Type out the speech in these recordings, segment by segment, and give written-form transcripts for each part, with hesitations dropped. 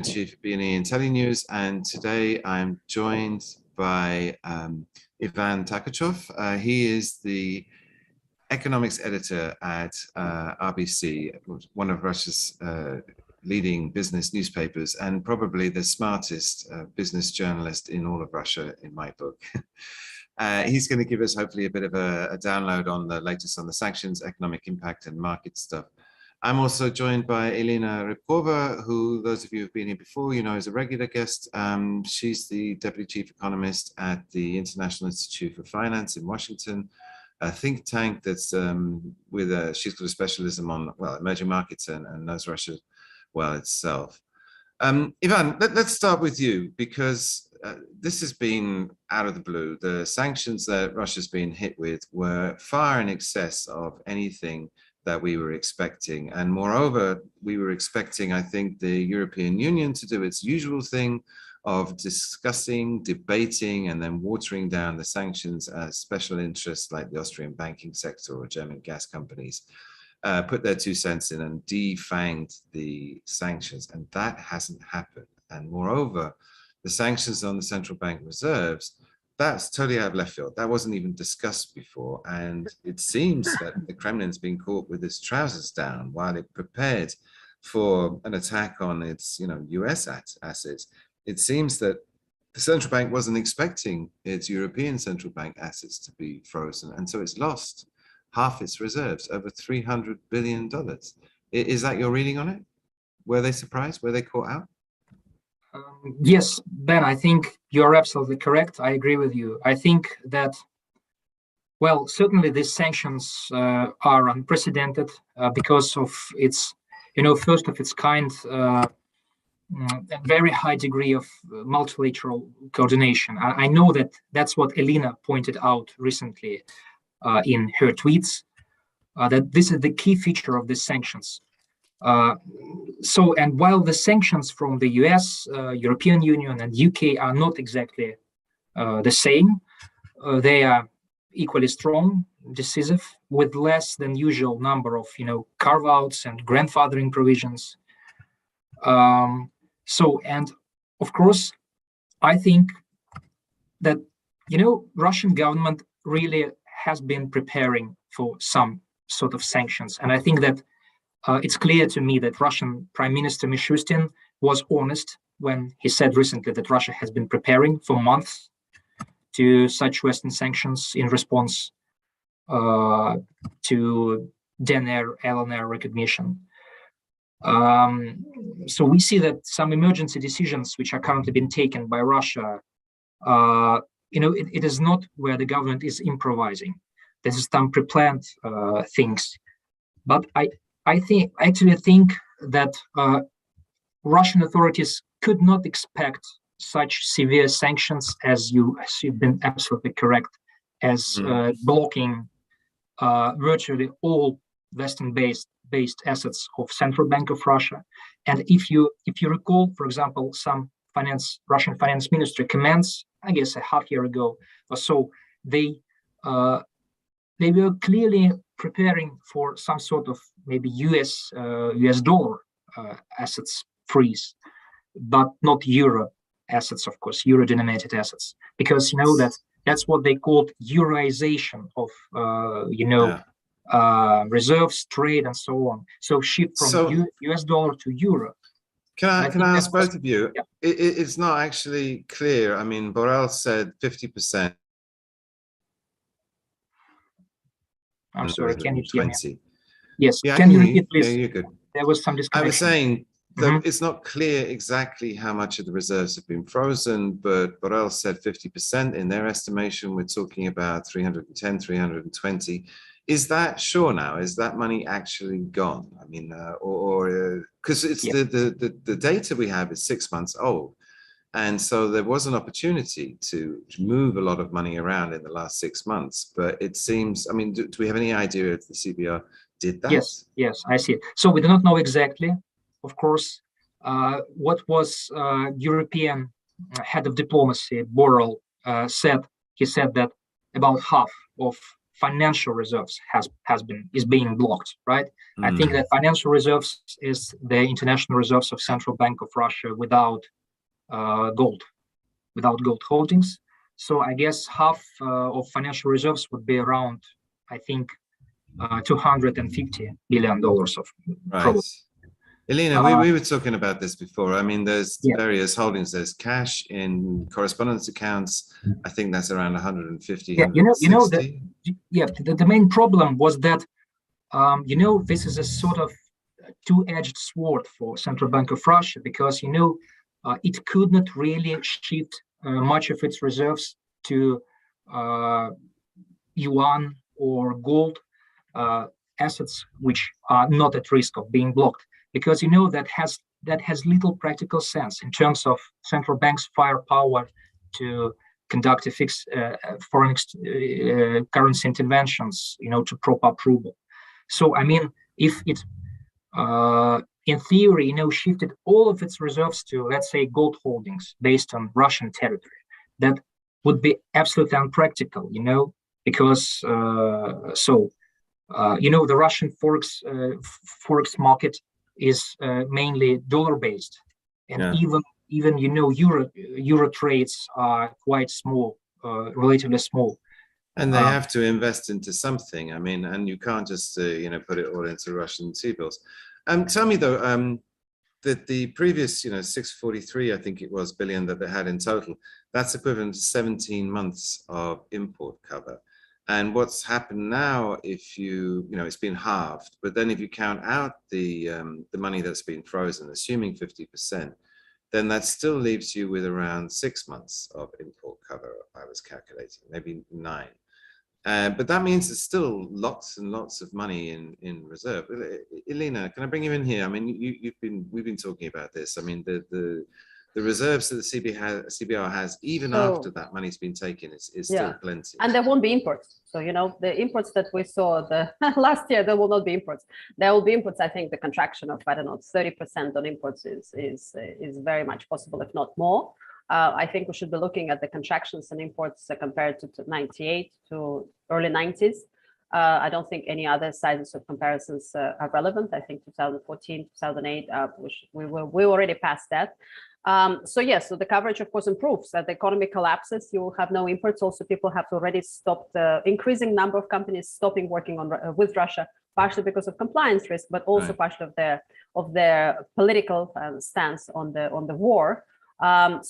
Chief of EE and Intellinews, and today I'm joined by Ivan Takachov. He is the economics editor at RBC, one of Russia's leading business newspapers, and probably the smartest business journalist in all of Russia, in my book. He's going to give us hopefully a bit of a download on the latest on the sanctions, economic impact, and market stuff. I'm also joined by Elina Ribakova, who those of you who've been here before, you know, is a regular guest. She's the Deputy Chief Economist at the International Institute for Finance in Washington, a think tank that's she's got a specialism on, well, emerging markets and knows Russia well itself. Ivan, let's start with you, because this has been out of the blue. The sanctions that Russia's been hit with were far in excess of anything that we were expecting. And moreover, we were expecting, I think, the European Union to do its usual thing of discussing, debating, and then watering down the sanctions as special interests like the Austrian banking sector or German gas companies put their 2 cents in and defanged the sanctions. And that hasn't happened. And moreover, the sanctions on the central bank reserves, that's totally out of left field. That wasn't even discussed before. And it seems that the Kremlin's been caught with its trousers down while it prepared for an attack on its, US assets. It seems that the central bank wasn't expecting its European central bank assets to be frozen. And so it's lost half its reserves, over $300 billion. Is that your reading on it? Were they surprised? Were they caught out? Yes, Ben, I think you're absolutely correct. I agree with you. I think that, well, certainly these sanctions are unprecedented because of its, first of its kind, a very high degree of multilateral coordination. I know that that's what Elina pointed out recently in her tweets, that this is the key feature of these sanctions. And while the sanctions from the US, European Union, and UK are not exactly the same, they are equally strong, decisive, with less than usual number of, carve-outs and grandfathering provisions. And of course, I think that, Russian government really has been preparing for some sort of sanctions. And I think that it's clear to me that Russian Prime Minister Mishustin was honest when he said recently that Russia has been preparing for months to such Western sanctions in response to DNR, LNR recognition. So we see that some emergency decisions which are currently being taken by Russia, it is not where the government is improvising. This is some pre-planned things. But I actually think that Russian authorities could not expect such severe sanctions, as you've been absolutely correct, as blocking virtually all Western-based assets of Central Bank of Russia. And if you recall, for example, some Russian finance ministry comments, I guess a half year ago or so, they were clearly preparing for some sort of maybe US dollar assets freeze, but not euro assets, of course, euro-denominated assets, because that's what they called euroization of reserves, trade, and so on. So shift from US dollar to euro. Can I ask both of you? Yeah. It's not actually clear. I mean, Borrell said 50%. I'm sorry, can you hear me? Yes, yeah, can you repeat, please? Yeah, you're good. There was some disconnection. I was saying that it's not clear exactly how much of the reserves have been frozen, but Borrell said 50% in their estimation. We're talking about 310, 320. Is that sure now? Is that money actually gone? I mean, because it's the data we have is 6 months old. And so there was an opportunity to move a lot of money around in the last 6 months. But it seems, I mean, do we have any idea if the CBR did that? Yes, I see. So we do not know exactly, of course, what was European head of diplomacy, Borrell, said. He said that about half of financial reserves is being blocked, right? I think that financial reserves is the international reserves of Central Bank of Russia without gold holdings. So I guess half of financial reserves would be around, I think, $250 billion of right. Elina, we were talking about this before. I mean, there's various holdings. There's cash in correspondence accounts. I think that's around 150. Yeah, the main problem was that this is a sort of two-edged sword for Central Bank of Russia, because it could not really shift much of its reserves to yuan or gold assets, which are not at risk of being blocked, because that has little practical sense in terms of central bank's firepower to conduct a fixed foreign currency interventions, to prop up ruble. So I mean, if it in theory, shifted all of its reserves to, let's say, gold holdings based on Russian territory, that would be absolutely unpractical, because the Russian forex market is mainly dollar-based, and even euro trades are quite small, relatively small. And they have to invest into something. I mean, and you can't just put it all into Russian T-bills. Tell me though, that the previous 643, I think it was, billion that they had in total, that's equivalent to 17 months of import cover. And what's happened now, if it's been halved, but then if you count out the money that's been frozen, assuming 50%, then that still leaves you with around 6 months of import cover, I was calculating, maybe 9. But that means there's still lots and lots of money in reserve. Elina, can I bring you in here? I mean, we've been talking about this. I mean, the reserves that the CBR has, even after that money's been taken, is still plenty. And there won't be imports. So, the imports that we saw the last year, there will not be imports. There will be imports. I think the contraction of, 30% on imports is very much possible, if not more. I think we should be looking at the contractions and imports compared to 98 to early 90s. I don't think any other sizes of comparisons are relevant. I think 2014, 2008, we already passed that. So the coverage, of course, improves. As the economy collapses, you will have no imports. Also, people have already stopped the increasing number of companies stopping working with Russia, partially because of compliance risk, but also partially of their political stance on the war. That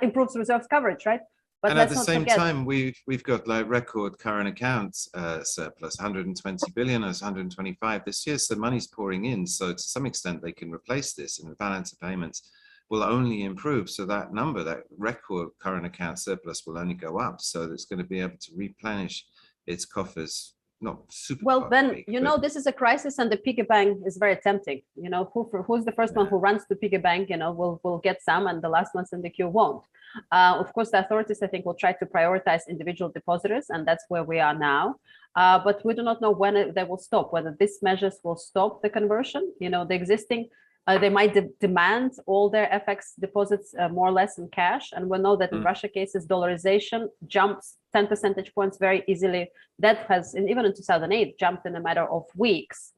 improves reserves coverage, right? But and at the same time, we've got like record current accounts surplus, 120 billion, as 125 this year. So money's pouring in. So to some extent, they can replace this, and the balance of payments will only improve. So that number, that record current account surplus, will only go up. So it's going to be able to replenish its coffers. Not super well, then, this is a crisis, and the piggy bank is very tempting. Who's the first one who runs the piggy bank, will get some, and the last ones in the queue won't. Of course, the authorities, I think, will try to prioritize individual depositors, and that's where we are now. But we do not know when they will stop, whether these measures will stop the conversion. The existing, they might demand all their FX deposits more or less in cash. And we know that in Russia cases, dollarization jumps 10 percentage points very easily. That has, even in 2008, jumped in a matter of weeks.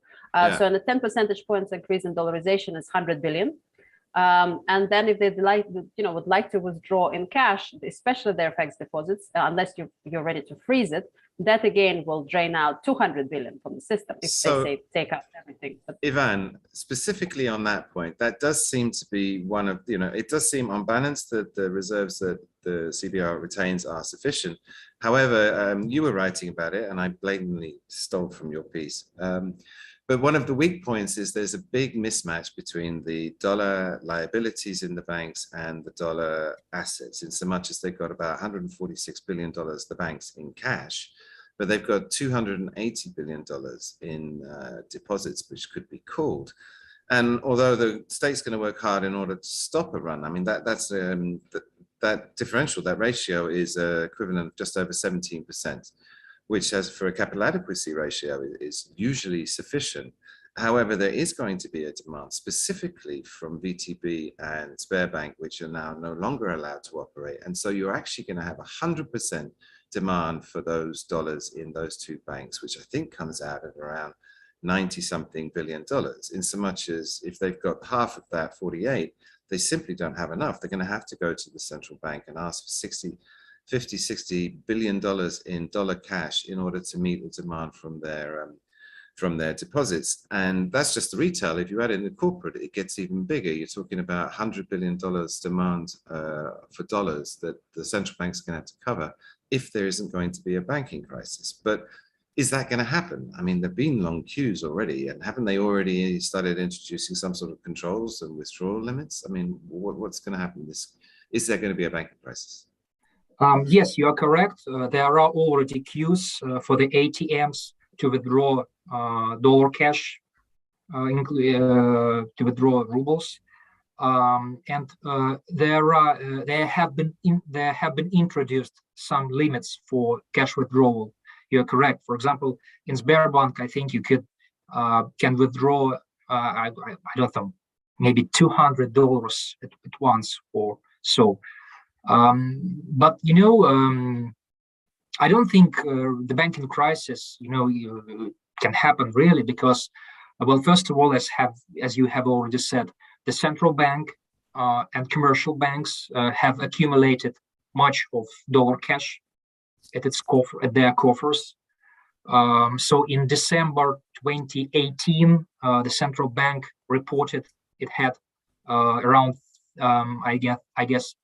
So a 10 percentage points increase in dollarization is 100 billion. And then if they would like to withdraw in cash, especially their FX deposits, unless you're ready to freeze it, that again will drain out 200 billion from the system if they say take out everything. But Ivan, specifically on that point, that does seem to be one of, it does seem on balance that the reserves that the CBR retains are sufficient. However, you were writing about it, and I blatantly stole from your piece. But one of the weak points is there's a big mismatch between the dollar liabilities in the banks and the dollar assets, in so much as they've got about $146 billion, the banks, in cash, but they've got $280 billion in deposits, which could be called. And although the state's going to work hard in order to stop a run, I mean, that differential, that ratio is equivalent of just over 17%. Which, as for a capital adequacy ratio, is usually sufficient. However, there is going to be a demand specifically from VTB and Sberbank, which are now no longer allowed to operate. And so you're actually going to have 100% demand for those dollars in those two banks, which I think comes out at around 90-something billion dollars, in so much as if they've got half of that, 48, they simply don't have enough. They're going to have to go to the central bank and ask for $60 billion in dollar cash in order to meet the demand from their deposits. And that's just the retail. If you add in the corporate, it gets even bigger. You're talking about $100 billion demand for dollars that the central bank's going to have to cover if there isn't going to be a banking crisis. But is that going to happen? I mean, there've been long queues already, and haven't they already started introducing some sort of controls and withdrawal limits? I mean, what's going to happen? Is there going to be a banking crisis? Yes, you are correct. There are already queues for the ATMs to withdraw dollar cash, to withdraw rubles, and there have been introduced some limits for cash withdrawal. You're correct. For example, in Sberbank, I think you can withdraw I don't know, maybe $200 at once or so. But I don't think the banking crisis can happen really, because, well, first of all, as you have already said, the central bank and commercial banks have accumulated much of dollar cash at their coffers. So in December 2018, the central bank reported it had around I guess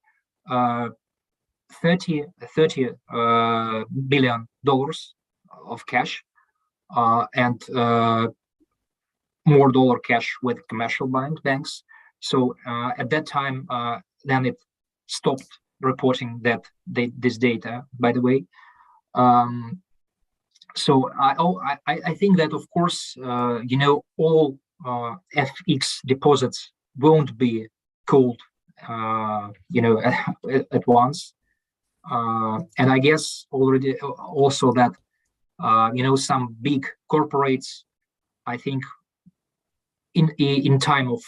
$30 billion of cash, and more dollar cash with commercial banks. So at that time, then it stopped reporting this data, by the way. So I think that, of course, all FX deposits won't be called, at once. And I guess already also that, some big corporates, I think in time of,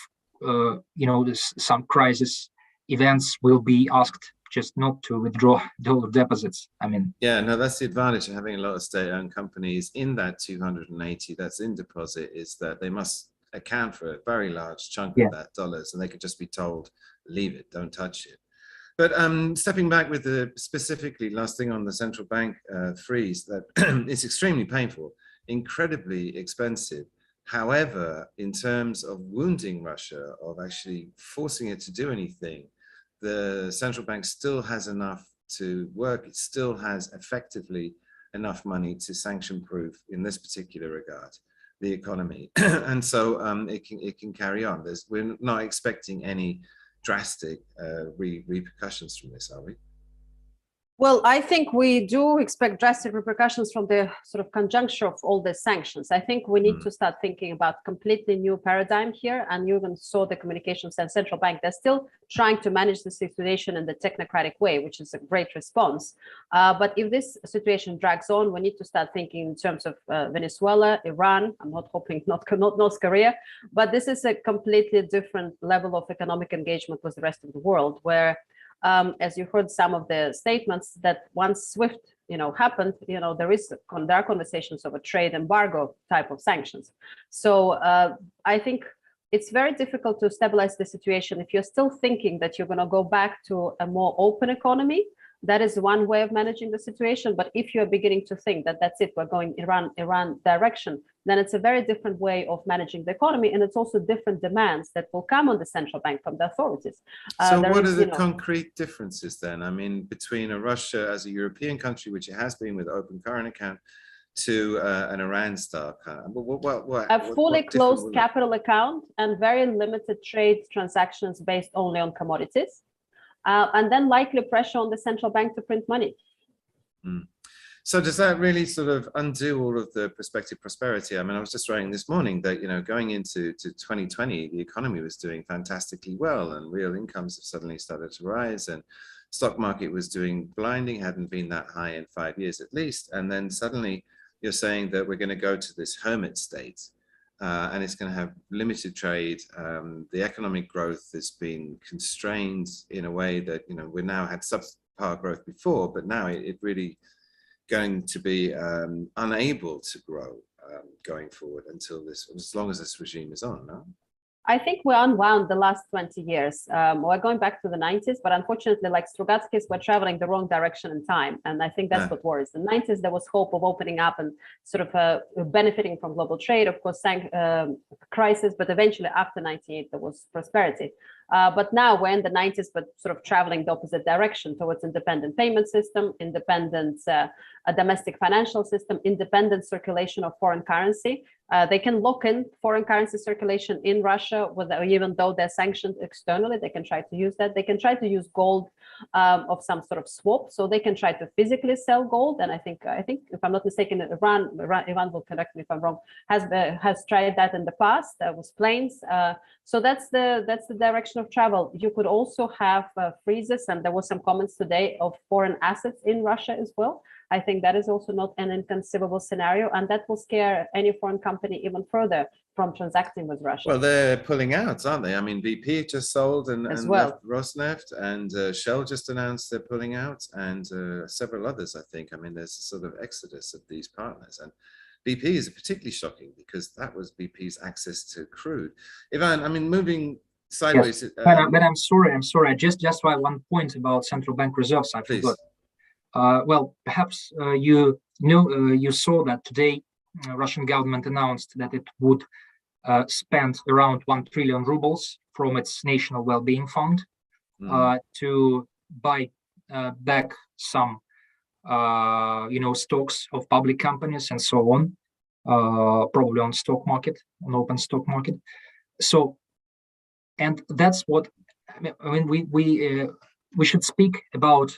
some crisis events, will be asked just not to withdraw dollar deposits. I mean, yeah, no, that's the advantage of having a lot of state-owned companies in that 280 that's in deposit, is that they must account for a very large chunk of that dollars, and they could just be told, leave it, don't touch it. But stepping back with the specifically last thing on the central bank freeze, that it's extremely painful, incredibly expensive. However, in terms of wounding Russia, of actually forcing it to do anything, the central bank still has enough to work. It still has effectively enough money to sanction-proof, in this particular regard, the economy, and so it can carry on. We're not expecting any drastic repercussions from this, are we? Well, I think we do expect drastic repercussions from the sort of conjuncture of all the sanctions. I think we need to start thinking about completely new paradigm here. And you even saw the communications and central bank, they're still trying to manage the situation in the technocratic way, which is a great response. But if this situation drags on, we need to start thinking in terms of Venezuela, Iran. I'm not hoping not North Korea, but this is a completely different level of economic engagement with the rest of the world, where as you heard some of the statements, that once SWIFT, happened, there are conversations of a trade embargo type of sanctions. So I think it's very difficult to stabilize the situation if you're still thinking that you're going to go back to a more open economy. That is one way of managing the situation. But if you're beginning to think that that's it, we're going Iran direction, then it's a very different way of managing the economy. And it's also different demands that will come on the central bank from the authorities. So what are the concrete differences then? I mean, between a Russia as a European country, which it has been with open current account, to an Iran style kind of, a fully closed capital account and very limited trade transactions based only on commodities. And then likely pressure on the central bank to print money. So does that really sort of undo all of the prospective prosperity? I mean, I was just writing this morning that, going into 2020, the economy was doing fantastically well, and real incomes have suddenly started to rise, and stock market was doing blinding, hadn't been that high in 5 years at least. And then suddenly you're saying that we're going to go to this hermit state. And it's going to have limited trade. The economic growth has been constrained in a way that, we now had subpar growth before, but now it really going to be unable to grow going forward until this, as long as this regime is on, no? I think we unwound the last 20 years. We're going back to the 90s, but unfortunately, like Strugatskis, we're traveling the wrong direction in time. And I think that's what worries. In the 90s, there was hope of opening up and sort of benefiting from global trade, of course, crisis, but eventually after 98, there was prosperity. But now we're in the 90s, but sort of traveling the opposite direction towards independent payment system, independent a domestic financial system, independent circulation of foreign currency. They can lock in foreign currency circulation in Russia, even though they're sanctioned externally. They can try to use that. They can try to use gold of some sort of swap, so they can try to physically sell gold. And I think if I'm not mistaken, Iran will correct me if I'm wrong, has tried that in the past with planes. So that's the direction of travel. You could also have freezes, and there was some comments today of foreign assets in Russia as well. I think that is also not an inconceivable scenario, and that will scare any foreign company even further from transacting with Russia. Well, they're pulling out, aren't they? I mean, BP just sold and left Rosneft, and Shell just announced they're pulling out, and several others, I think. I mean, there's a sort of exodus of these partners, and BP is particularly shocking because that was BP's access to crude. Ivan, I mean, moving sideways. Yes. But I'm sorry. Just one point about central bank reserves. I forgot. Well, perhaps you saw that today Russian government announced that it would spend around 1 trillion rubles from its national well-being fund to buy back some stocks of public companies and so on, probably on open stock market. So, and that's what I mean. We should speak about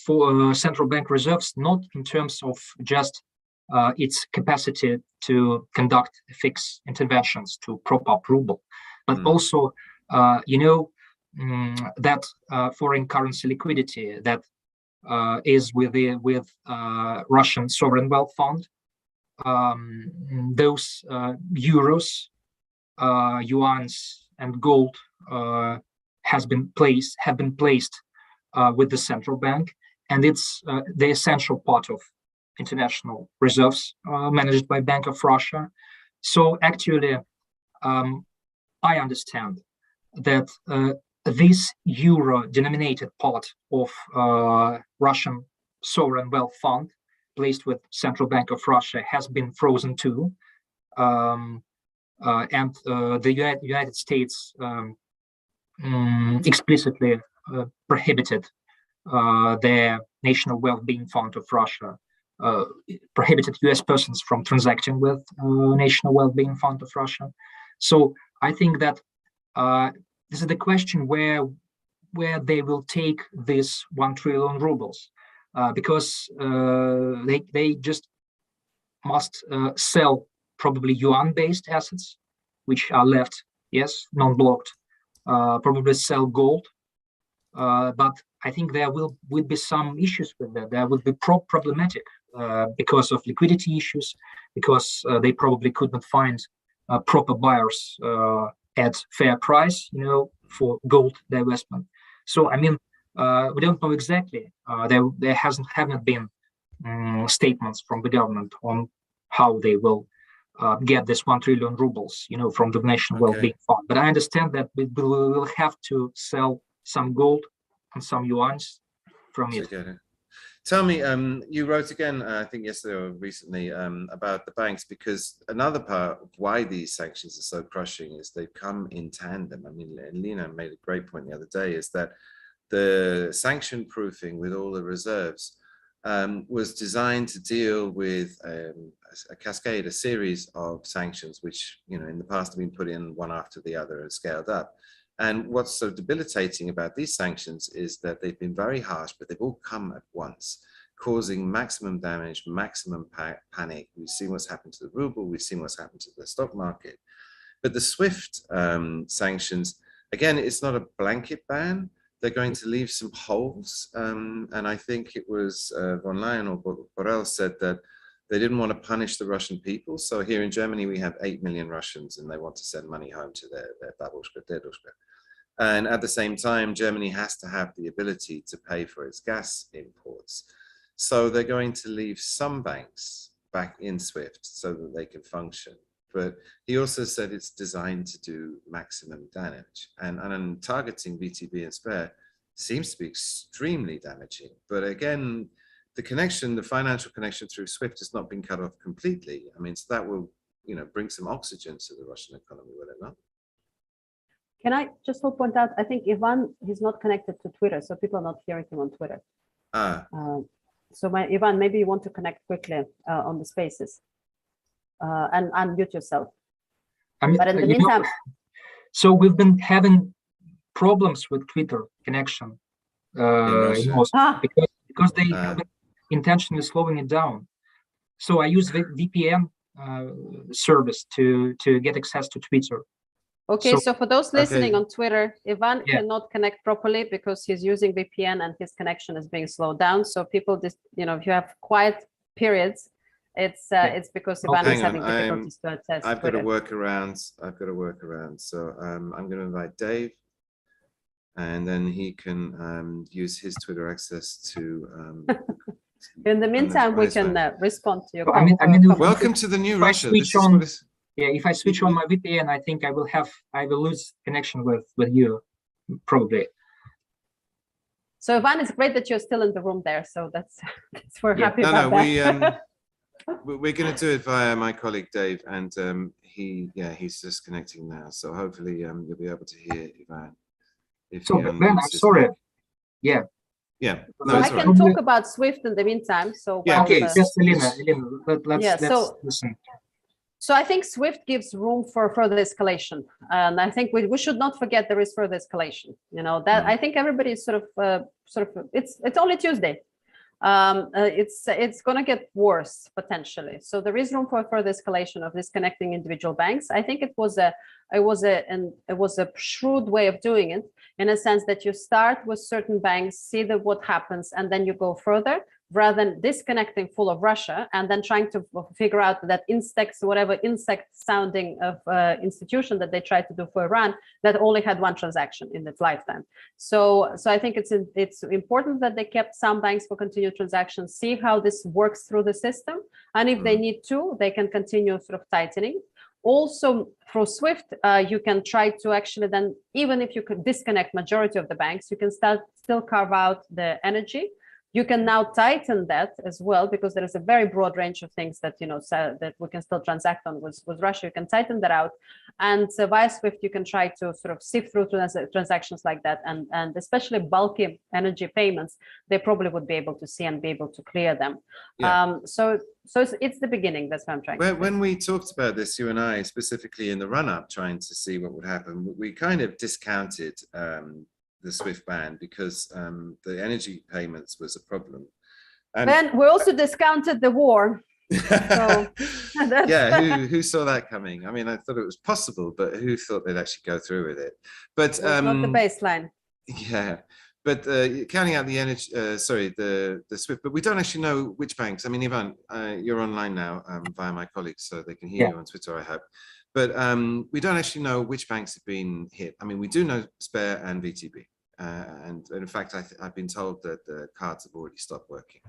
for central bank reserves, not in terms of just its capacity to conduct fixed interventions to prop up ruble, but also, that foreign currency liquidity that is with Russian sovereign wealth fund. Those euros, yuans, and gold have been placed with the central bank, and it's the essential part of international reserves managed by Bank of Russia. So actually, I understand that this euro-denominated part of Russian sovereign wealth fund placed with Central Bank of Russia has been frozen too, and the United States explicitly prohibited the National Well-Being Fund of Russia, prohibited US persons from transacting with National Well-Being Fund of Russia. So I think that this is the question where they will take this 1 trillion rubles, because they just must sell probably yuan-based assets, which are left, yes, non-blocked, probably sell gold. But I think there will be some issues with that. There will be problematic because of liquidity issues, because they probably could not find proper buyers at fair price, for gold divestment. So I mean, we don't know exactly. There haven't been statements from the government on how they will get this 1 trillion rubles, from the National Well-Being Fund. But I understand that we will have to sell some gold and some yuans from it. Tell me, you wrote again, I think yesterday or recently, about the banks, because another part of why these sanctions are so crushing is they've come in tandem. I mean, Elina made a great point the other day, is that the sanction proofing with all the reserves was designed to deal with a cascade, a series of sanctions, which, in the past have been put in one after the other and scaled up. And what's so debilitating about these sanctions is that they've been very harsh, but they've all come at once, causing maximum damage, maximum panic. We've seen what's happened to the ruble, we've seen what's happened to the stock market. But the SWIFT sanctions, again, it's not a blanket ban. They're going to leave some holes. And I think it was von Leyen or Borrell said that they didn't want to punish the Russian people. So here in Germany, we have 8 million Russians, and they want to send money home to their babushka, dedushka. And at the same time, Germany has to have the ability to pay for its gas imports. So they're going to leave some banks back in SWIFT so that they can function. But he also said it's designed to do maximum damage. And targeting VTB and Sber seems to be extremely damaging. But again, the connection, the financial connection through SWIFT has not been cut off completely. I mean, so that will, bring some oxygen to the Russian economy, will it not? Can I just point out, I think Ivan, he's not connected to Twitter, so people are not hearing him on Twitter. So Ivan, maybe you want to connect quickly on the spaces and unmute yourself. But in the meantime, so we've been having problems with Twitter connection because they have been intentionally slowing it down. So I use VPN service to get access to Twitter. Okay, so for those listening on Twitter, Ivan cannot connect properly because he's using VPN and his connection is being slowed down. So people just, if you have quiet periods, it's because Ivan is having difficulties to access I've Twitter. got to work around. So I'm going to invite Dave, and then he can use his Twitter access to. In the meantime, we can respond to your. Welcome to the new Russia. If I switch on my VPN, I think I will lose connection with you, probably. So Ivan, it's great that you're still in the room there. So we're happy about that. We're going to do it via my colleague Dave, and he's just connecting now. So hopefully you'll be able to hear Ivan. Ben, I'm sorry. Yeah. Yeah. No, I can talk about SWIFT in the meantime. So just Elina, let's listen. So I think SWIFT gives room for further escalation, and I think we should not forget there is further escalation. That I think everybody is sort of it's only Tuesday. It's going to get worse potentially. So there is room for further escalation of disconnecting individual banks. I think it was a shrewd way of doing it, in a sense that you start with certain banks, see what happens, and then you go further, rather than disconnecting full of Russia and then trying to figure out that insect sounding of institution that they tried to do for Iran that only had one transaction in its lifetime. So I think it's important that they kept some banks for continued transactions, see how this works through the system, and if they need to, they can continue sort of tightening. Also, for SWIFT, you can try to actually then, even if you could disconnect majority of the banks, you can still carve out the energy. You can now tighten that as well, because there is a very broad range of things that that we can still transact on with Russia. You can tighten that out, and via SWIFT you can try to sort of sift through transactions like that, and especially bulky energy payments, they probably would be able to see and be able to clear them. Yeah. So it's the beginning. That's what I'm trying. When we talked about this, you and I, specifically in the run-up, trying to see what would happen, we kind of discounted the SWIFT ban because the energy payments was a problem. And then we also discounted the war. So who saw that coming? I mean, I thought it was possible, but who thought they'd actually go through with it? But not the baseline. Yeah, but counting out the energy, the SWIFT, but we don't actually know which banks. I mean, Ivan, you're online now via my colleagues, so they can hear you on Twitter, I hope. But we don't actually know which banks have been hit. I mean, we do know Sber and VTB. And in fact, I've been told that the cards have already stopped working.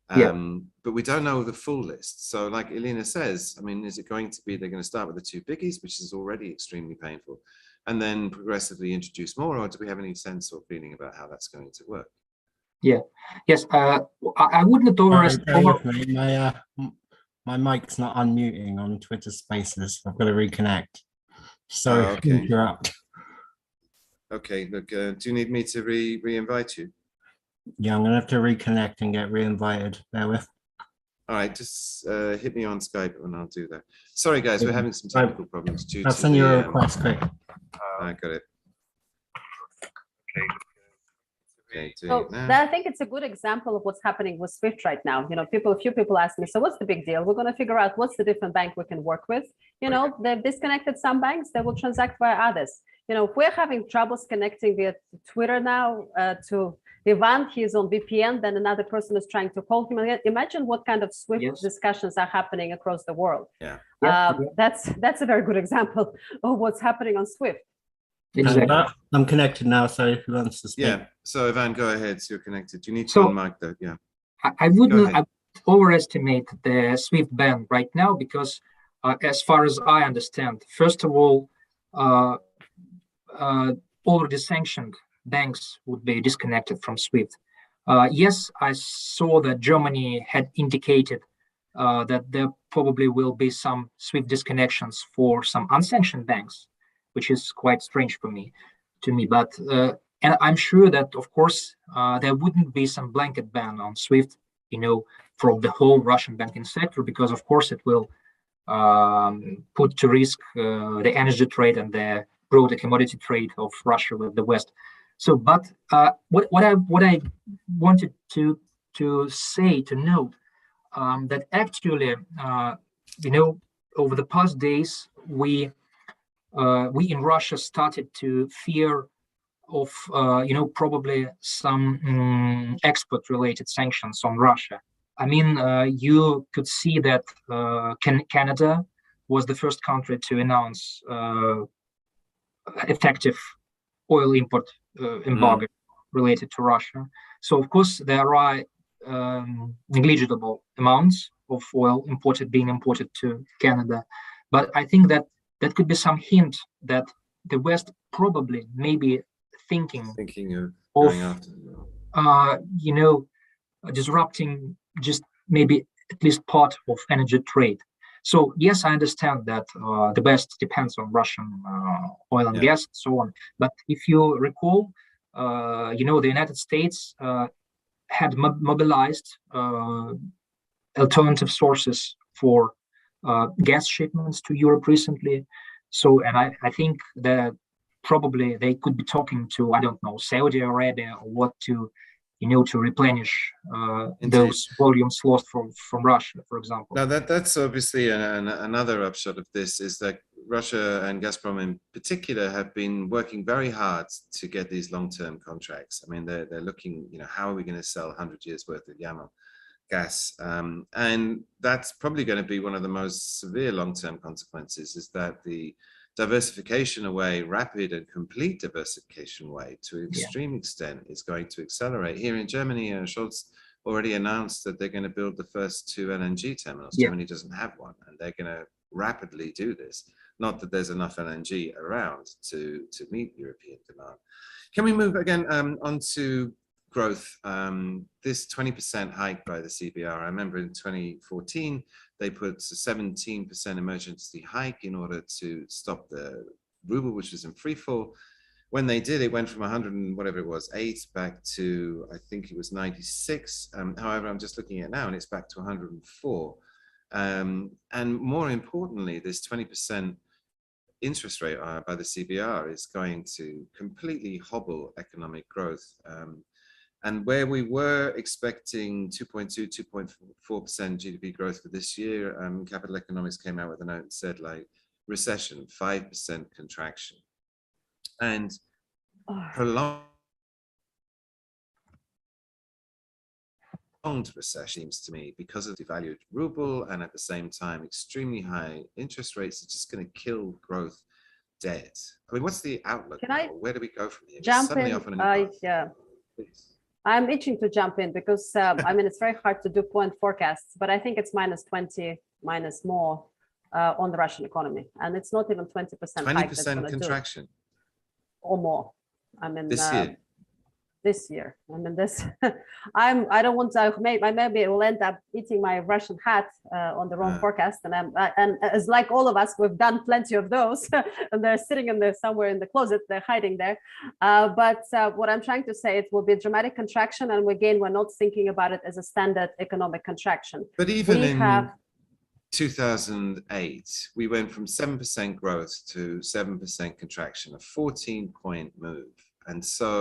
But we don't know the full list. So like Elina says, I mean, is it going to be, they're going to start with the two biggies, which is already extremely painful, and then progressively introduce more, or do we have any sense or feeling about how that's going to work? Yeah. Yes. I wouldn't overestimate. My mic's not unmuting on Twitter Spaces. I've got to reconnect. So interrupt. Okay, look, do you need me to re-invite you? Yeah, I'm going to have to reconnect and get re-invited. Bear with. All right, just hit me on Skype and I'll do that. Sorry, guys, we're having some technical problems due I'll send you a request quick. I got it. So I think it's a good example of what's happening with SWIFT right now. A few people ask me, so what's the big deal? We're going to figure out what's the different bank we can work with. They've disconnected some banks, they will transact via others. If we're having troubles connecting via Twitter now to Ivan, he's on VPN, then another person is trying to call him again. Imagine what kind of SWIFT discussions are happening across the world. That's a very good example of what's happening on SWIFT. Exactly. I'm connected now, so if you want to speak. Yeah, so Ivan, go ahead. So you're connected. You need to unmic that. Yeah. I wouldn't overestimate the SWIFT ban right now because, as far as I understand, first of all, already sanctioned banks would be disconnected from SWIFT. Yes, I saw that Germany had indicated that there probably will be some SWIFT disconnections for some unsanctioned banks, which is quite strange to me. But and I'm sure that, of course, there wouldn't be some blanket ban on SWIFT, from the whole Russian banking sector, because of course it will put to risk the energy trade and the broader commodity trade of Russia with the West. So, but what I wanted to note that actually, over the past days, we in Russia started to fear of probably some export-related sanctions on Russia. I mean, you could see that Canada was the first country to announce effective oil import embargo related to Russia. So, of course, there are negligible amounts of oil being imported to Canada. But I think that could be some hint that the West probably maybe thinking of going after, disrupting just maybe at least part of energy trade. So yes, I understand that the West depends on Russian oil and gas and so on. But if you recall, the United States had mobilized alternative sources for gas shipments to Europe recently. So, and I think that probably they could be talking to, I don't know, Saudi Arabia or what to replenish those volumes lost from Russia, for example. Now that's obviously another upshot of this is that Russia and Gazprom in particular have been working very hard to get these long-term contracts. I mean, they're looking, how are we going to sell 100 years worth of Yamal gas? And that's probably going to be one of the most severe long-term consequences, is that the diversification away, rapid and complete diversification away to an extreme extent is going to accelerate. Here in Germany, Scholz already announced that they're going to build the first 2 LNG terminals. Germany doesn't have one, and they're going to rapidly do this. Not that there's enough LNG around to meet European demand. Can we move again on to growth? This 20% hike by the CBR, I remember in 2014, they put a 17% emergency hike in order to stop the ruble, which was in free fall. When they did, it went from 100 and whatever it was, 8 back to, I think it was 96. However, I'm just looking at it now and it's back to 104. And more importantly, this 20% interest rate by the CBR is going to completely hobble economic growth. And where we were expecting 2.2, 2.4% GDP growth for this year, Capital Economics came out with a note and said recession, 5% contraction. And prolonged recession seems to me, because of devalued ruble and at the same time extremely high interest rates, it's just going to kill growth dead. I mean, what's the outlook? Where do we go from here? Jump in? Please. I'm itching to jump in because I mean, it's very hard to do point forecasts, but I think it's -20, minus more on the Russian economy, and it's not even 20% hike. 20% contraction or more. I mean, this year. I mean, this. I don't want to. I maybe will end up eating my Russian hat on the wrong forecast, and as like all of us, we've done plenty of those, and they're sitting in there somewhere in the closet. They're hiding there. But what I'm trying to say, it will be a dramatic contraction, and again, we're not thinking about it as a standard economic contraction. But even in 2008, we went from 7% growth to 7% contraction, a 14-point move, and so.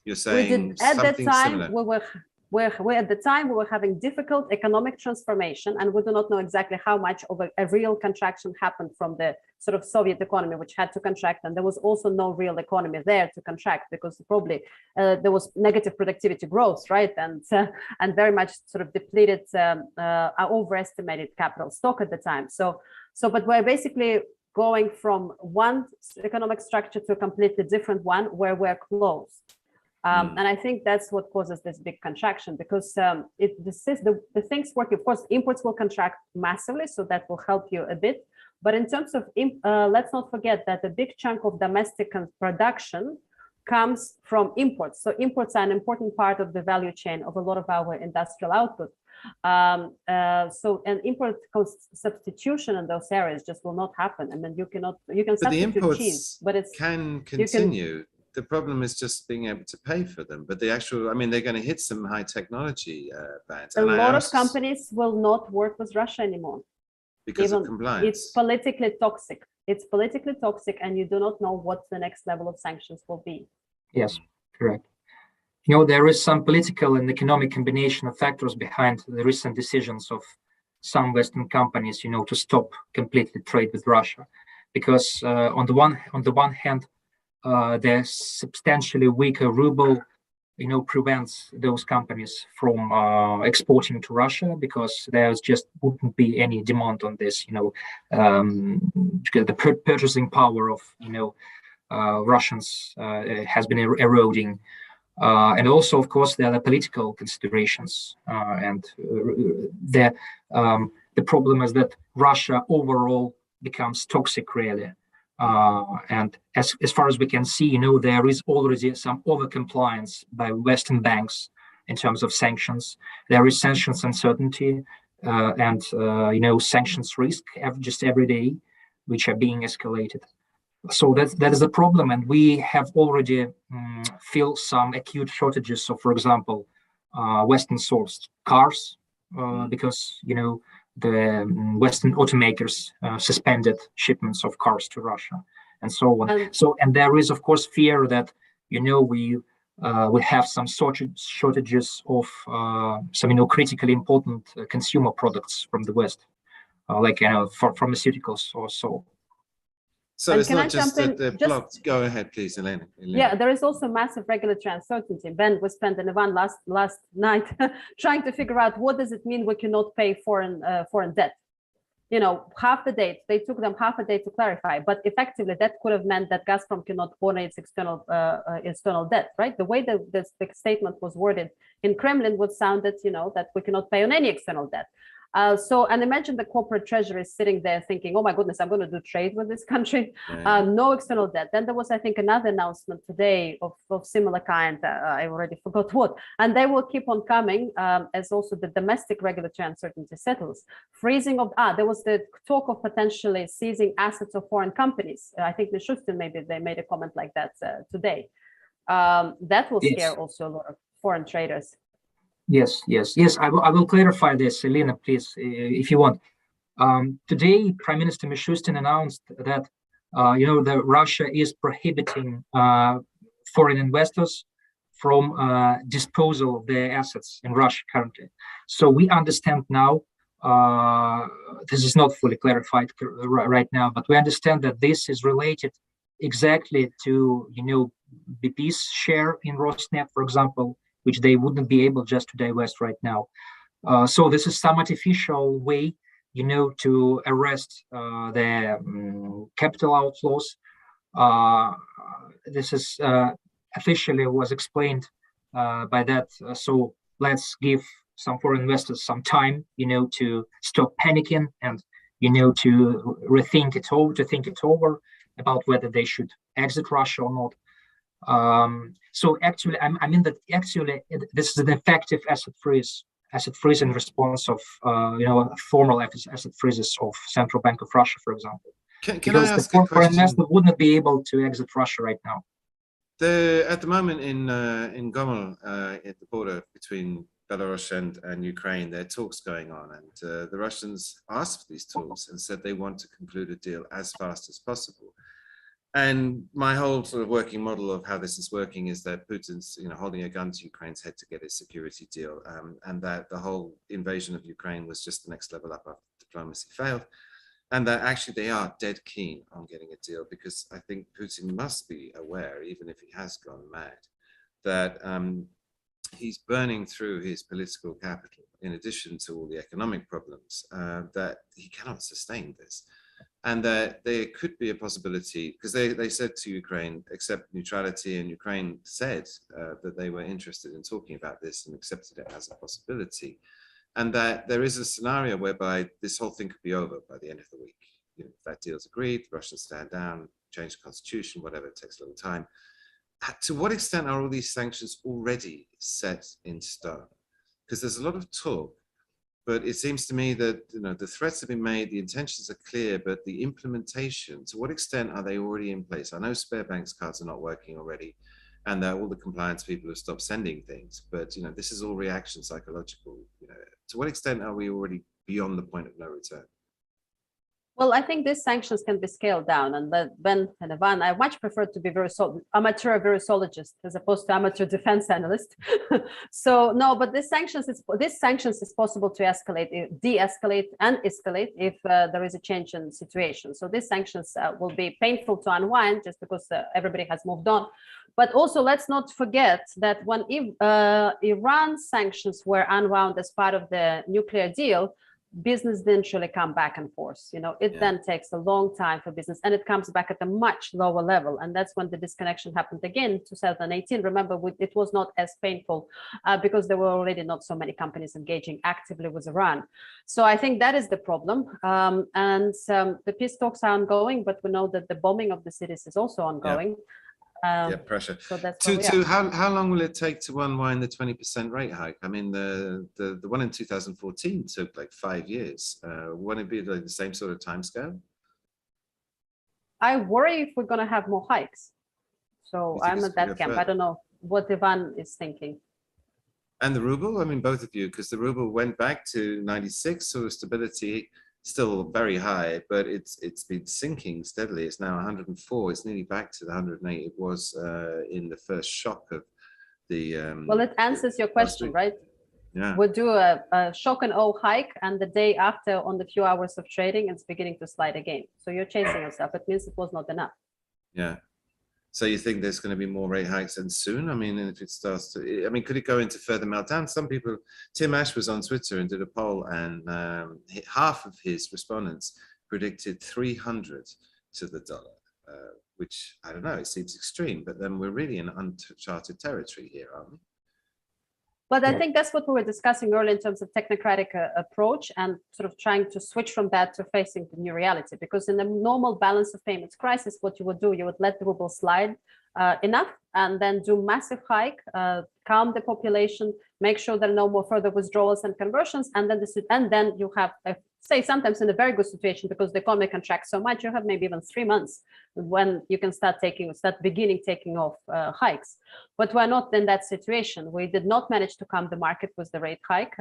You're saying at that time similar. we at the time we were having difficult economic transformation, and we do not know exactly how much of a real contraction happened from the sort of Soviet economy, which had to contract, and there was also no real economy there to contract because probably there was negative productivity growth, right, and very much sort of depleted, overestimated capital stock at the time. But we're basically going from one economic structure to a completely different one where we're close. And I think that's what causes this big contraction, because the things work. Of course, imports will contract massively, so that will help you a bit. But in terms of, let's not forget that a big chunk of domestic production comes from imports. So imports are an important part of the value chain of a lot of our industrial output. So an import substitution in those areas just will not happen. I mean, you can substitute cheese, but it can continue. The problem is just being able to pay for them. But the actual, I mean, they're going to hit some high technology bans. A lot of companies will not work with Russia anymore. Because of compliance. It's politically toxic. It's politically toxic, and you do not know what the next level of sanctions will be. Yes, correct. You know, there is some political and economic combination of factors behind the recent decisions of some Western companies, you know, to stop completely trade with Russia, because on the one hand, the substantially weaker ruble, you know, prevents those companies from exporting to Russia, because there's just wouldn't be any demand on this, you know, because the purchasing power of, you know, Russians has been eroding. And also, of course, there are political considerations, and the problem is that Russia overall becomes toxic, really. And as far as we can see, you know, there is already some over-compliance by Western banks in terms of sanctions. There is sanctions uncertainty and, you know, sanctions risk just every day, which are being escalated. So that is a problem, and we have already feel some acute shortages of, for example, Western-sourced cars, because, you know, the Western automakers suspended shipments of cars to Russia, and so on. And there is, of course, fear that, you know, we have some shortages of some, you know, critically important consumer products from the West, like, you know, for pharmaceuticals or so. So it's not just that they're blocked. Go ahead, please, Elina. Yeah, there is also massive regulatory uncertainty. Ben, we spent an event last night trying to figure out what does it mean we cannot pay foreign debt. You know, half the date, they took them half a day to clarify, but effectively that could have meant that Gazprom cannot honor its external debt, right? The way that the statement was worded in Kremlin would sound that, you know, that we cannot pay on any external debt. And imagine the corporate treasury sitting there thinking, oh my goodness, I'm going to do trade with this country, no external debt. Then there was, I think, another announcement today of similar kind, I already forgot what, and they will keep on coming as also the domestic regulatory uncertainty settles. Freezing of, there was the talk of potentially seizing assets of foreign companies. I think Mishustin, maybe they made a comment like that today. That will scare also a lot of foreign traders. Yes. I will clarify this, Elina, please, if you want. Today, Prime Minister Mishustin announced that, you know, that Russia is prohibiting foreign investors from disposal of their assets in Russia currently. So we understand now, this is not fully clarified right now, but we understand that this is related exactly to, you know, BP's share in Rosneft, for example, which they wouldn't be able just to divest right now. So this is some artificial way, you know, to arrest their capital outflows. This is officially was explained by that. So let's give some foreign investors some time, you know, to stop panicking and, you know, to rethink it over, to think it over about whether they should exit Russia or not. So actually, I mean that actually this is an effective asset freeze in response of you know, formal asset freezes of Central Bank of Russia, for example. Can I ask a question? Foreign investor wouldn't be able to exit Russia right now. At the moment in Gomel, at the border between Belarus and Ukraine, there are talks going on, and the Russians asked for these talks and said they want to conclude a deal as fast as possible. And my whole sort of working model of how this is working is that Putin's, you know, holding a gun to Ukraine's head to get a security deal, and that the whole invasion of Ukraine was just the next level up after diplomacy failed, and that actually they are dead keen on getting a deal, because I think Putin must be aware, even if he has gone mad, that he's burning through his political capital in addition to all the economic problems, that he cannot sustain this. and that there could be a possibility, because they said to Ukraine, accept neutrality, and Ukraine said that they were interested in talking about this and accepted it as a possibility, and that there is a scenario whereby this whole thing could be over by the end of the week. You know, if that deal's agreed, the Russians stand down, change the constitution, whatever, it takes a little time. To what extent are all these sanctions already set in stone? Because there's a lot of talk, but it seems to me that, you know, the threats have been made, the intentions are clear, but the implementation, to what extent are they already in place? I know Sberbank's cards are not working already, and that all the compliance people have stopped sending things, but, you know, this is all reaction psychological. You know, to what extent are we already beyond the point of no return? Well, I think these sanctions can be scaled down, and that Ben and Ivan, I much prefer to be amateur virusologist as opposed to amateur defense analyst. So no, but these sanctions is possible to escalate, de-escalate, and escalate if there is a change in situation. So these sanctions will be painful to unwind just because everybody has moved on. But also, let's not forget that when Iran's sanctions were unwound as part of the nuclear deal, business didn't really come back and forth. You know, it then takes a long time for business, and it comes back at a much lower level. And that's when the disconnection happened again in 2018. Remember, it was not as painful because there were already not so many companies engaging actively with Iran. So I think that is the problem. The peace talks are ongoing, but we know that the bombing of the cities is also ongoing. Pressure. So that's how long will it take to unwind the 20% rate hike? I mean, the one in 2014 took like 5 years. Won't it be like the same sort of timescale? I worry if we're going to have more hikes. So I'm at that camp. I don't know what Ivan is thinking. And the ruble? I mean, both of you, because the ruble went back to 96, so the stability still very high, but it's been sinking steadily. It's now 104. It's nearly back to the 108 it was in the first shock of the. Well, it answers your question, right? Yeah. We'll do a shock and awe hike, and the day after, on the few hours of trading, it's beginning to slide again. So you're chasing yourself. It means it was not enough. Yeah. So you think there's going to be more rate hikes and soon? I mean, if it starts to, I mean, could it go into further meltdown? Some people, Tim Ash was on Twitter and did a poll, and half of his respondents predicted 300 to the dollar, which I don't know, it seems extreme, but then we're really in uncharted territory here, aren't we? But I think that's what we were discussing earlier in terms of technocratic approach and sort of trying to switch from that to facing the new reality. Because in the normal balance of payments crisis, what you would do, you would let the ruble slide enough and then do massive hike, calm the population, make sure there are no more further withdrawals and conversions, and then you have say sometimes in a very good situation because the economy contracts so much, you have maybe even 3 months when you can start beginning taking off hikes. But we're not in that situation. We did not manage to calm the market with the rate hike.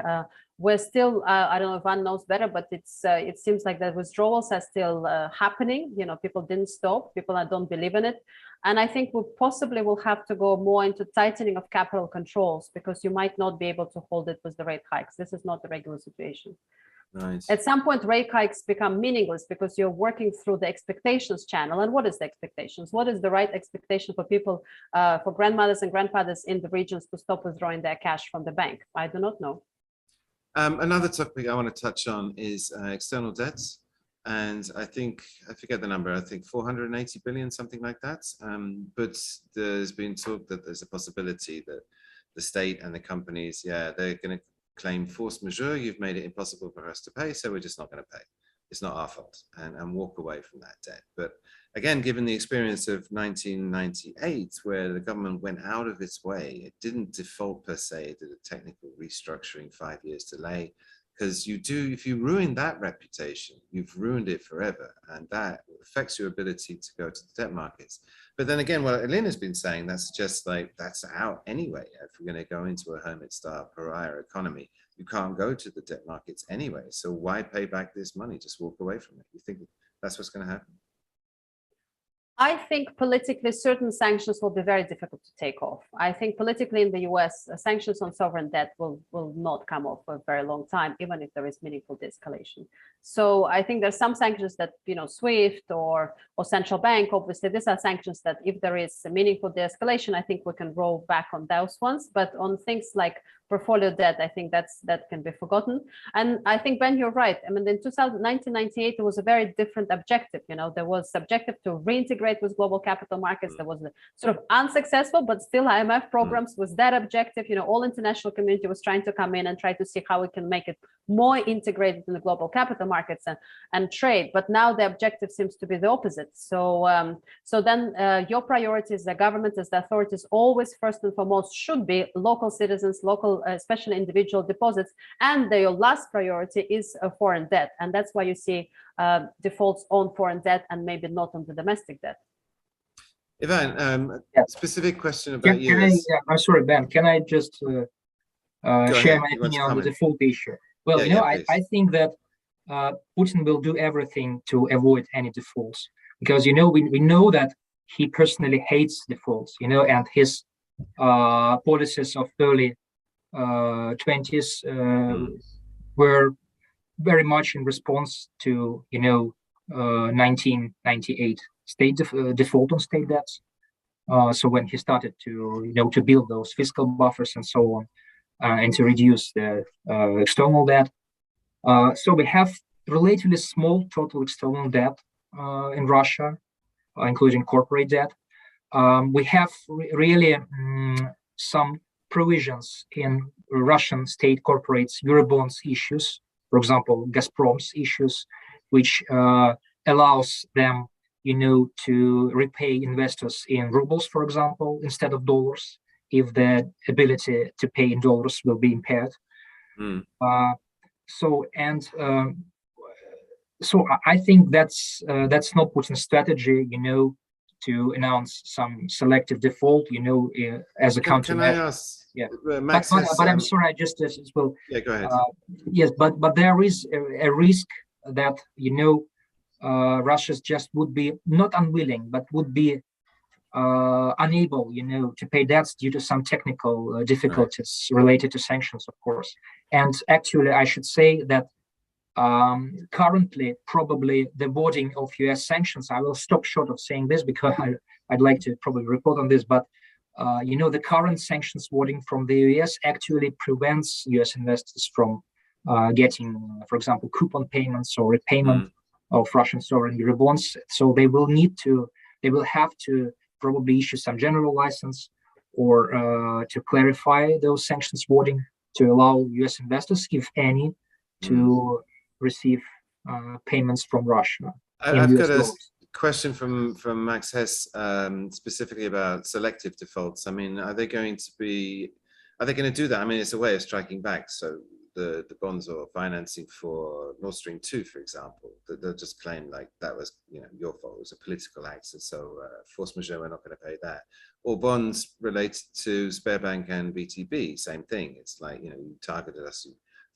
We're still, I don't know if Ivan knows better, but it seems like the withdrawals are still happening. You know, people didn't stop. People don't believe in it. And I think we possibly will have to go more into tightening of capital controls because you might not be able to hold it with the rate hikes. This is not the regular situation. Nice. At some point, rate hikes become meaningless because you're working through the expectations channel. And what is the expectations? What is the right expectation for people, for grandmothers and grandfathers in the regions to stop withdrawing their cash from the bank? I do not know. Another topic I want to touch on is external debts. And I forget the number, I think 480 billion, something like that. But there's been talk that there's a possibility that the state and the companies, they're going to claim force majeure. You've made it impossible for us to pay, so we're just not going to pay. It's not our fault, and walk away from that debt. But again, given the experience of 1998, where the government went out of its way, it didn't default per se, it did a technical restructuring, 5 years delay. Because if you ruin that reputation, you've ruined it forever, and that affects your ability to go to the debt markets. But then again, what Elina's been saying, that suggests like that's out anyway. If we're going to go into a hermit-style pariah economy, you can't go to the debt markets anyway. So why pay back this money? Just walk away from it. You think that's what's going to happen? I think politically certain sanctions will be very difficult to take off. I think politically in the US, sanctions on sovereign debt will not come off for a very long time, even if there is meaningful de-escalation. So I think there's some sanctions that, SWIFT or central bank, obviously, these are sanctions that if there is a meaningful de-escalation, I think we can roll back on those ones. But on things like portfolio debt, I think that can be forgotten. And I think, Ben, you're right. I mean, in 1998, there was a very different objective. There was objective to reintegrate with global capital markets. There was a sort of unsuccessful, but still IMF programs with that objective. All international community was trying to come in and try to see how we can make it more integrated in the global capital markets and trade. But now the objective seems to be the opposite. So then your priorities, the government, as the authorities, always first and foremost should be local citizens, local, especially individual deposits, and your last priority is foreign debt, and that's why you see defaults on foreign debt and maybe not on the domestic debt. Ivan, specific question about you. I'm sorry, Ben. Can I just share my opinion on the default issue? Well, I think that Putin will do everything to avoid any defaults, because we know that he personally hates defaults, and his policies of early 20s were very much in response to 1998 state default on state debts. So when he started to to build those fiscal buffers and so on, and to reduce the external debt, so we have relatively small total external debt in Russia, including corporate debt. We have really some provisions in Russian state corporates, Eurobonds issues, for example, Gazprom's issues, which allows them, to repay investors in rubles, for example, instead of dollars, if the ability to pay in dollars will be impaired. So I think that's not Putin's strategy, to announce some selective default, as a countermeasure. Can I ask? Yeah, Max but I'm sorry, I just as well. Yeah, go ahead. Yes, but there is a risk that Russia just would be not unwilling, but would be unable, to pay debts due to some technical difficulties related to sanctions, of course. And actually, I should say that currently, probably the wording of U.S. sanctions, I will stop short of saying this because I'd like to probably report on this, but the current sanctions wording from the U.S. actually prevents U.S. investors from getting, for example, coupon payments or repayment of Russian sovereign Eurobonds. So they will have to probably issue some general license or to clarify those sanctions wording to allow U.S. investors, if any, to receive payments from Russia. I've got a question from Max Hess, specifically about selective defaults. I mean, are they going to do that? I mean, it's a way of striking back. So the bonds or financing for Nord Stream 2, for example, they'll just claim like that was your fault. It was a political act, so force majeure, we're not going to pay that. Or bonds related to Sberbank and VTB, same thing. It's like you targeted us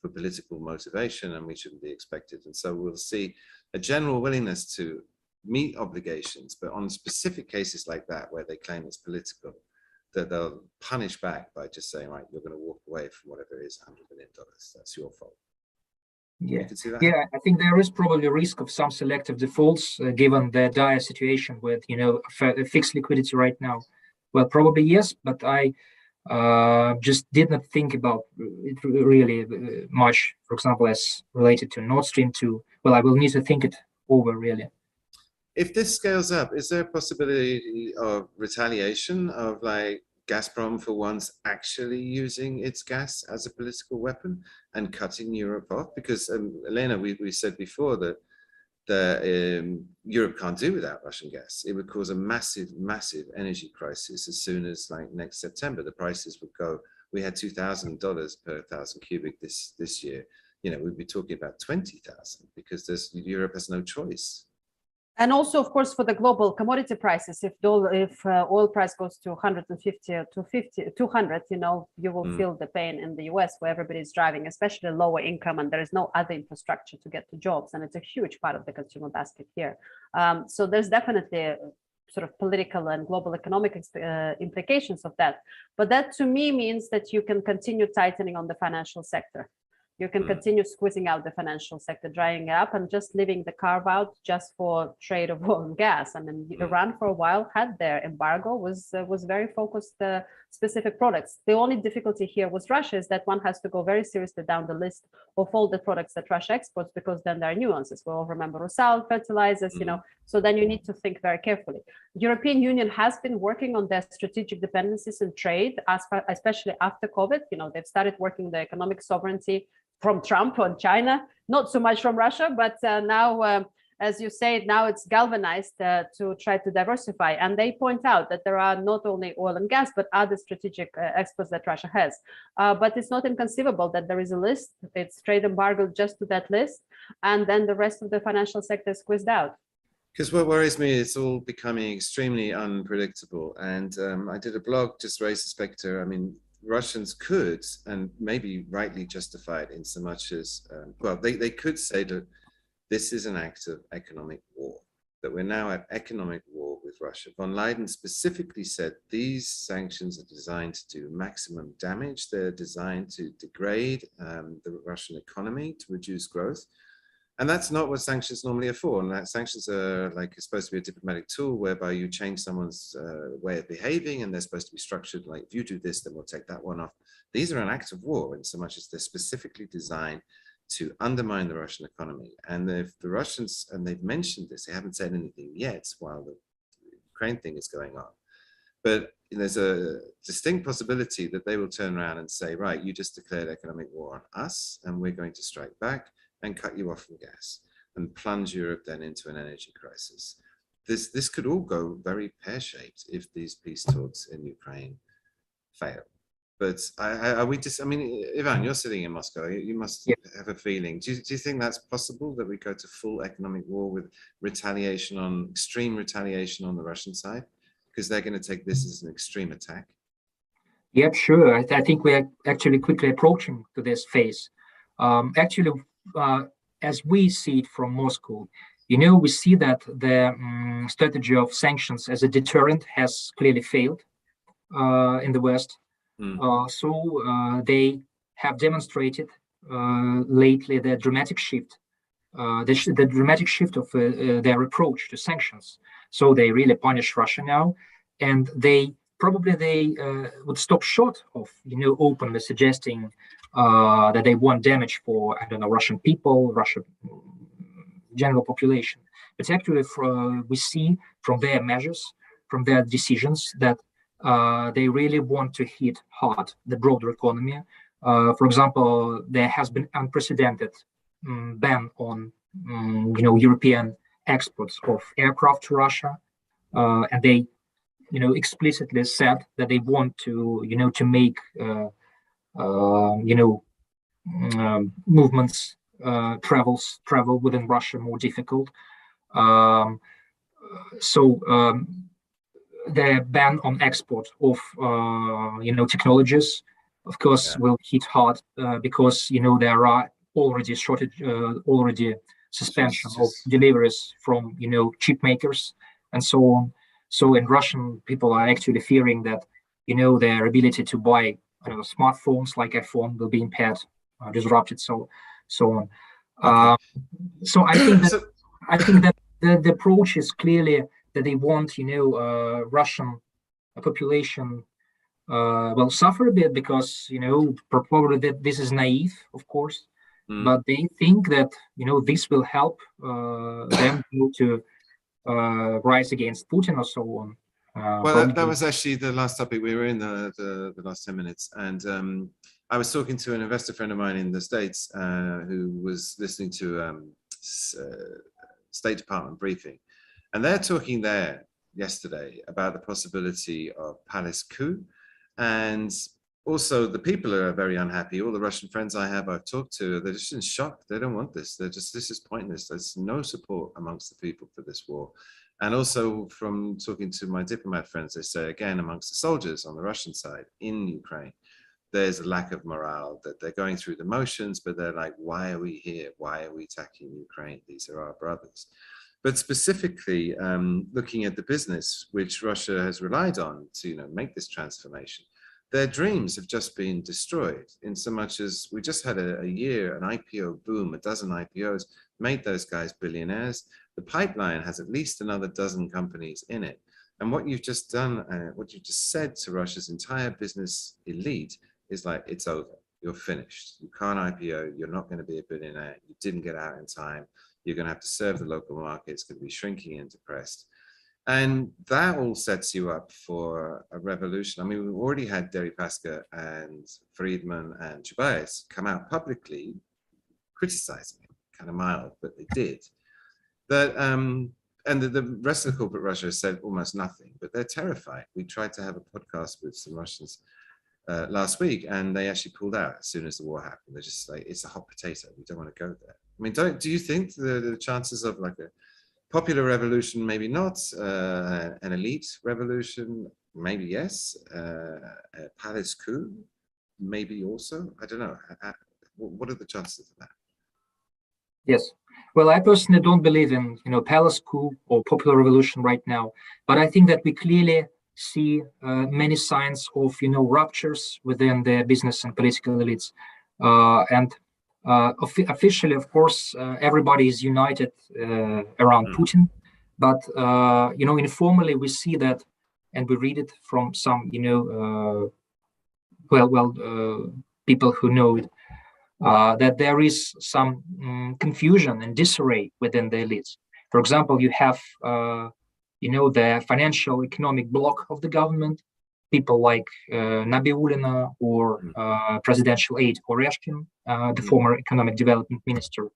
for political motivation, and we shouldn't be expected. And so we'll see a general willingness to meet obligations, but on specific cases like that where they claim it's political, that they'll punish back by just saying, right, you're going to walk away from whatever it is, $100 million. That's your fault. Yeah, I think there is probably a risk of some selective defaults given the dire situation with fixed liquidity right now. Well, probably yes, but I just did not think about it really much, for example, as related to Nord Stream 2. Well, I will need to think it over, really. If this scales up, is there a possibility of retaliation of like Gazprom for once actually using its gas as a political weapon and cutting Europe off? Because, Elina, we said before that Europe can't do without Russian gas. It would cause a massive, massive energy crisis as soon as like next September. The prices would go. We had $2,000 per 1,000 cubic this year. We'd be talking about 20,000 because Europe has no choice. And also, of course, for the global commodity prices, if oil price goes to 150 or 200, you will feel the pain in the US where everybody is driving, especially lower income, and there is no other infrastructure to get to jobs. And it's a huge part of the consumer basket here. So there's definitely sort of political and global economic implications of that. But that to me means that you can continue tightening on the financial sector. You can continue squeezing out the financial sector, drying it up, and just leaving the carve out just for trade of oil and gas. I mean, Iran for a while had their embargo, was very focused specific products. The only difficulty here with Russia is that one has to go very seriously down the list of all the products that Russia exports, because then there are nuances. We all remember Rusal, fertilizers, you know, so then you need to think very carefully. European Union has been working on their strategic dependencies in trade, especially after COVID. You know, they've started working the economic sovereignty from Trump on China, not so much from Russia, but now, as you say, now it's galvanized to try to diversify. And they point out that there are not only oil and gas, but other strategic exports that Russia has. But it's not inconceivable that there is a list, it's trade embargo just to that list, and then the rest of the financial sector is squeezed out. Because what worries me, it's all becoming extremely unpredictable. And I did a blog, just raised the specter. I mean, Russians could, and maybe rightly justified in so much as, well, they could say that this is an act of economic war, that we're now at economic war with Russia. Von Leiden specifically said these sanctions are designed to do maximum damage. They're designed to degrade the Russian economy, to reduce growth. And that's not what sanctions normally are for. And that sanctions are like, it's supposed to be a diplomatic tool whereby you change someone's way of behaving, and they're supposed to be structured like, if you do this, then we'll take that one off. These are an act of war in so much as they're specifically designed to undermine the Russian economy. And if the Russians, and they've mentioned this, they haven't said anything yet while the Ukraine thing is going on. But there's a distinct possibility that they will turn around and say, right, you just declared economic war on us, and we're going to strike back and cut you off from gas, and plunge Europe then into an energy crisis. This could all go very pear-shaped if these peace talks in Ukraine fail. But are we just, I mean, Ivan, you're sitting in Moscow, you must have a feeling. Do you think that's possible, that we go to full economic war with retaliation on, extreme retaliation on the Russian side? Because they're going to take this as an extreme attack. Yeah, sure. I think we're actually quickly approaching to this phase. As we see it from Moscow, you know, we see that the strategy of sanctions as a deterrent has clearly failed in the West. So they have demonstrated lately the dramatic shift, the dramatic shift of their approach to sanctions. So they really punish Russia now, and they would stop short of, you know, openly suggesting that they want damage for, I don't know, Russian people, Russian general population. But actually, we see from their measures, from their decisions, that they really want to hit hard the broader economy. For example, there has been unprecedented ban on, you know, European exports of aircraft to Russia, and they, you know, explicitly said that they want to, you know, to make movements, travel within Russia more difficult. The ban on export of you know, technologies, of course, will hit hard because, you know, there are already suspension of deliveries from, you know, chip makers and so on. So, and Russian people are actually fearing that, you know, their ability to buy smartphones like iPhone will be impaired, disrupted, so on. So I think that the approach is clearly that they want, you know, Russian population will suffer a bit because, you know, probably that this is naive, of course, but they think that, you know, this will help them to rise against Putin or so on. Well, that was actually the last topic. We were in the last 10 minutes, and I was talking to an investor friend of mine in the States who was listening to State Department briefing, and they're talking there yesterday about the possibility of palace coup, and also the people are very unhappy. All the Russian friends I have, I've talked to, they're just in shock. They don't want this. They're just, this is pointless. There's no support amongst the people for this war. And also from talking to my diplomat friends, they say, again, amongst the soldiers on the Russian side in Ukraine, there's a lack of morale, that they're going through the motions, but they're like, why are we here? Why are we attacking Ukraine? These are our brothers. But specifically, looking at the business which Russia has relied on to make this transformation, their dreams have just been destroyed, in so much as we just had an IPO boom, a dozen IPOs, made those guys billionaires. The pipeline has at least another dozen companies in it. And what you've just done, what you've just said to Russia's entire business elite is like, it's over, you're finished. You can't IPO, you're not going to be a billionaire, you didn't get out in time, you're going to have to serve the local market, it's going to be shrinking and depressed. And that all sets you up for a revolution. I mean, we've already had Deripaska and Friedman and Chubais come out publicly criticizing it, kind of mild, but they did. That, and the rest of the corporate Russia has said almost nothing, but they're terrified. We tried to have a podcast with some Russians last week, and they actually pulled out as soon as the war happened. They're just like, it's a hot potato. We don't want to go there. I mean, do you think the chances of like a popular revolution, maybe not, an elite revolution, maybe yes, a palace coup, maybe also? I don't know. What are the chances of that? Yes. Well, I personally don't believe in, palace coup or popular revolution right now, but I think that we clearly see many signs of, ruptures within the business and political elites. Officially, of course, everybody is united around Putin, but, informally we see that, and we read it from some, people who know it, that there is some confusion and disarray within the elites. For example, you have, the financial economic bloc of the government, people like Nabiulina or presidential aide Oreshkin, the former economic development minister,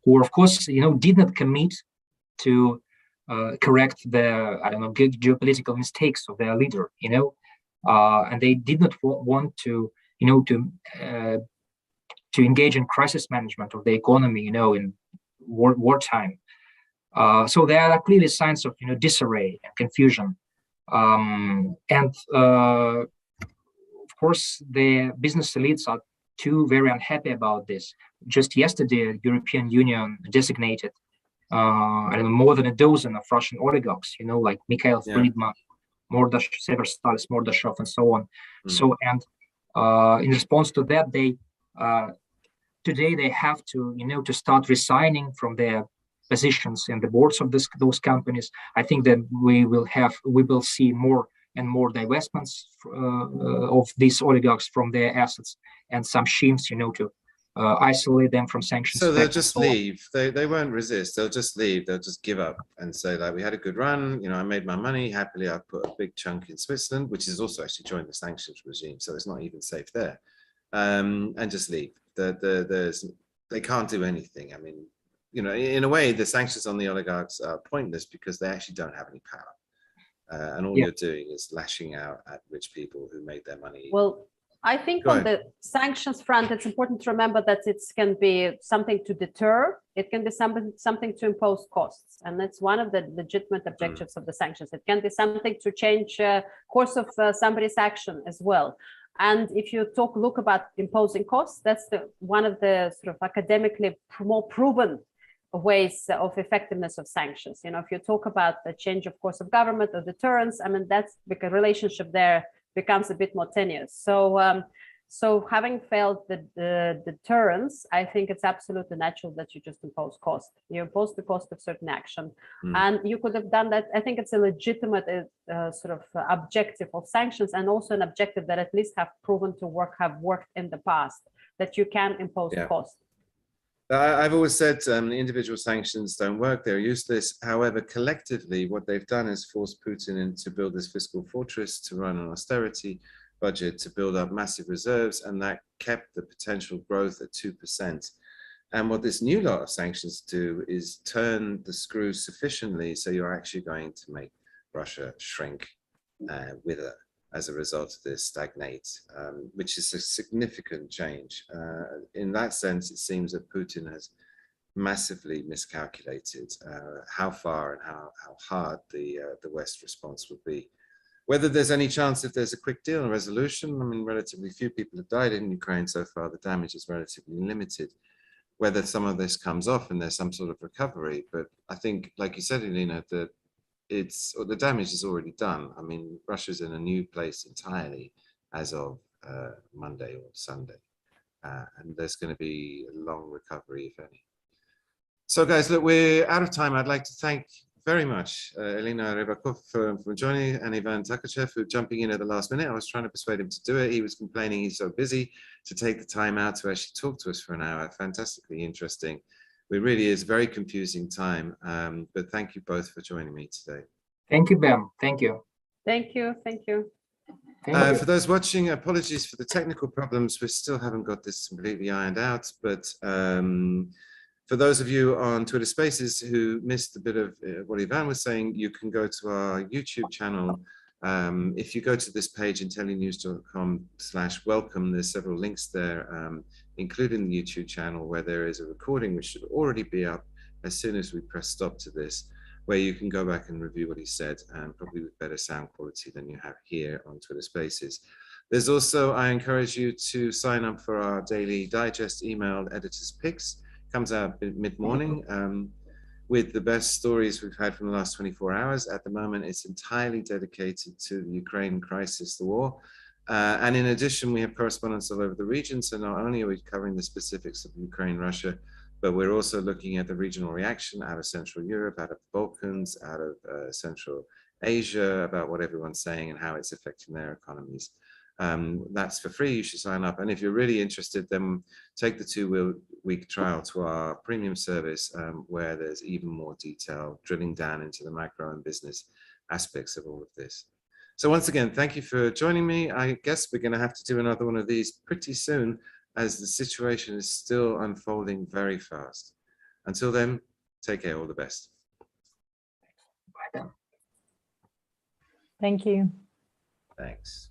who, of course, did not commit to correct the, geopolitical mistakes of their leader, and they did not want to, to engage in crisis management of the economy, in wartime. So there are clearly signs of, disarray and confusion. Of course, the business elites are too very unhappy about this. Just yesterday, the European Union designated, more than a dozen of Russian oligarchs, like Mikhail Friedman, Severstalis, Mordashov, and so on. So, and in response to that, they today they have to, to start resigning from their positions in the boards of those companies. I think that we will see more and more divestments of these oligarchs from their assets, and some schemes, to isolate them from sanctions. So they'll just leave. They won't resist. They'll just leave. They'll just give up and say, like, we had a good run. I made my money happily. I put a big chunk in Switzerland, which has also actually joined the sanctions regime, so it's not even safe there. And just leave. They can't do anything. I mean, in a way, the sanctions on the oligarchs are pointless because they actually don't have any power. And all you're doing is lashing out at rich people who made their money. Well, I think on the sanctions front, it's important to remember that it can be something to deter. It can be something to impose costs. And that's one of the legitimate objectives of the sanctions. It can be something to change course of somebody's action as well. And if you look about imposing costs, that's one of the sort of academically more proven ways of effectiveness of sanctions. If you talk about the change of course of government or deterrence, I mean, that's because relationship there becomes a bit more tenuous. So having failed the deterrence, I think it's absolutely natural that you just impose cost. You impose the cost of certain action, and you could have done that. I think it's a legitimate sort of objective of sanctions, and also an objective that at least have proven to have worked in the past, that you can impose cost. I've always said individual sanctions don't work, they're useless. However, collectively, what they've done is forced Putin to build this fiscal fortress, to run an austerity budget, to build up massive reserves, and that kept the potential growth at 2%. And what this new lot of sanctions do is turn the screw sufficiently so you're actually going to make Russia shrink, wither as a result of this, stagnate, which is a significant change. In that sense, it seems that Putin has massively miscalculated how far and how hard the West response would be. Whether there's any chance if there's a quick deal and resolution, I mean, relatively few people have died in Ukraine so far. The damage is relatively limited. whether some of this comes off and there's some sort of recovery. But I think, like you said, Elina, that the damage is already done. I mean, Russia's in a new place entirely as of Monday or Sunday, and there's going to be a long recovery, if any. So, guys, look, we're out of time. I'd like to thank very much Elina Ribakova for joining, and Ivan Takachev for jumping in at the last minute. I was trying to persuade him to do it. He was complaining he's so busy to take the time out to actually talk to us for an hour. Fantastically interesting. It really is a very confusing time, but thank you both for joining me today. Thank you, Ben. Thank you. Thank you. Thank you. For those watching, apologies for the technical problems. We still haven't got this completely ironed out, but for those of you on Twitter Spaces who missed a bit of what Ivan was saying, you can go to our YouTube channel. If you go to this page, intellinews.com/welcome, there's several links there, including the YouTube channel, where there is a recording which should already be up as soon as we press stop to this, where you can go back and review what he said, and probably with better sound quality than you have here on Twitter Spaces. There's also, I encourage you to sign up for our daily digest email editor's picks. Comes out mid-morning with the best stories we've had from the last 24 hours. At the moment, it's entirely dedicated to the Ukraine crisis, the war. And in addition, we have correspondents all over the region. So not only are we covering the specifics of Ukraine, Russia, but we're also looking at the regional reaction out of Central Europe, out of the Balkans, out of Central Asia, about what everyone's saying and how it's affecting their economies. That's for free. You should sign up. And if you're really interested, then take the 2-week trial to our premium service, where there's even more detail, drilling down into the macro and business aspects of all of this. So once again, thank you for joining me. I guess we're going to have to do another one of these pretty soon, as the situation is still unfolding very fast. Until then, take care. All the best. Bye then. Thank you. Thanks.